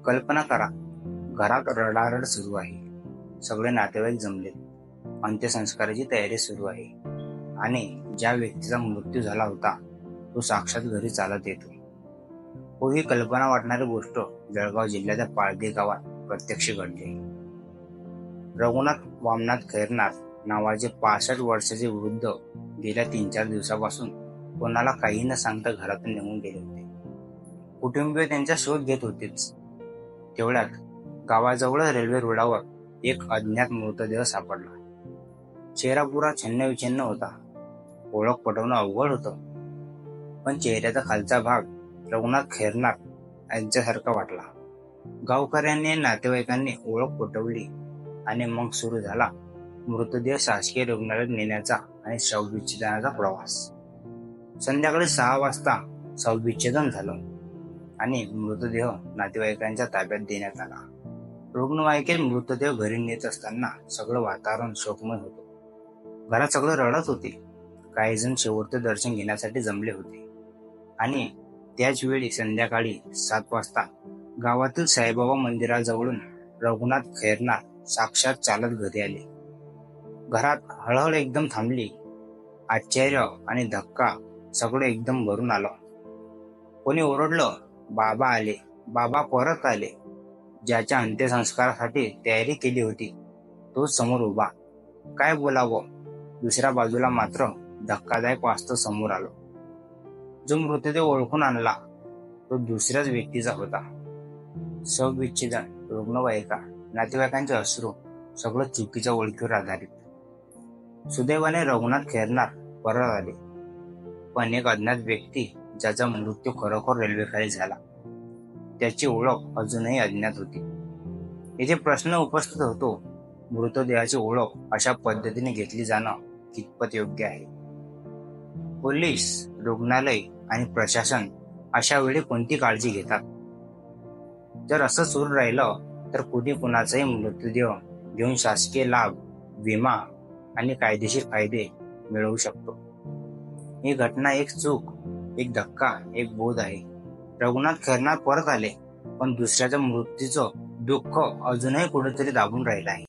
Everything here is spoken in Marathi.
कल्पना करा, घरात रडारड सुरू आहे. सगळे नातेवाईक जमलेत. अंत्यसंस्काराची तयारी सुरू आहे आणि ज्या व्यक्तीचा मृत्यू झाला होता तो साक्षात घरी चालत येतो. ही कल्पना वाटणारी गोष्ट जळगाव जिल्ह्याच्या पाळगी गावात प्रत्यक्ष घडली. रघुनाथ वामनाथ खैरनार नावाचे 65 वर्षाचे वृद्ध गेल्या 3-4 दिवसापासून कोणाला काही न सांगता घरातून निघून गेले होते. कुटुंबीय त्यांचा शोध घेत होतेच. तेवढ्यात गावाजवळ रेल्वे रुळावर एक अज्ञात मृतदेह सापडला. चेहरा पुरा छिन्नविछिन्न होता. ओळख पटवणं अवघड होतं, पण चेहऱ्याचा खालचा भाग रघुनाथ खैरनार यांच्यासारखा वाटला. गावकऱ्यांनी नातेवाईकांनी ओळख पटवली आणि मग सुरू झाला मृतदेह शासकीय रुग्णालयात नेण्याचा आणि शवविच्छेदनाचा प्रवास. संध्याकाळी 6 वाजता शवविच्छेदन झालं आणि मृतदेह नातेवाईकांच्या ताब्यात देण्यात आला. रुग्णवाहिकेत मृतदेह घरी नेत असताना सगळं वातावरण शोकमय होतं. घरात सगळं रडत होते. काही जण शेवटचं दर्शन घेण्यासाठी जमले होते आणि त्याच वेळी संध्याकाळी 7 वाजता गावातील साईबाबा मंदिराजवळून रघुनाथ खैरनार साक्षात चालत घरी आले. घरात हळहळ एकदम थांबली. आश्चर्य आणि धक्का सगळं एकदम भरून आलं. कोणी ओरडलं, बाबा आले, बाबा परत आले. ज्याच्या अंत्यसंस्कारासाठी तयारी केली होती तोच समोर उभा. काय बोलावं. दुसऱ्या बाजूला मात्र धक्कादायक वास्तव समोर आलं. जो मृतदेह ओळखून आणला तो दुसऱ्याच व्यक्तीचा होता. शवविच्छेदन, रुग्णवाहिका, नातेवाईकांचे अश्रू सगळं चुकीच्या ओळखीवर आधारित. सुदैवाने रघुनाथ खैरनार परत आले, पण एक अज्ञात व्यक्ती ज्याचा मृत्यू खरोखर रेल्वेखाली झाला त्याची ओळख अजूनही अज्ञात होती. इथे प्रश्न उपस्थित होतो, मृतदेहाची ओळख अशा पद्धतीने घेतली जाणं कितपत योग्य आहे? पोलीस, रुग्णालय आणि प्रशासन अशा वेळी कोणती काळजी घेतात? जर असं सुरू राहिलं तर कुणी कुणाचाही मृतदेह घेऊन शासकीय लाभ, विमा आणि कायदेशीर फायदे मिळवू शकतो. ही घटना एक चूक, एक धक्का, एक बोध आहे. रघुनाथ खैरनार परत आले, पण दुसऱ्याच्या मृत्यूचं दुःख अजूनही कुठेतरी दाबून राहिलं आहे.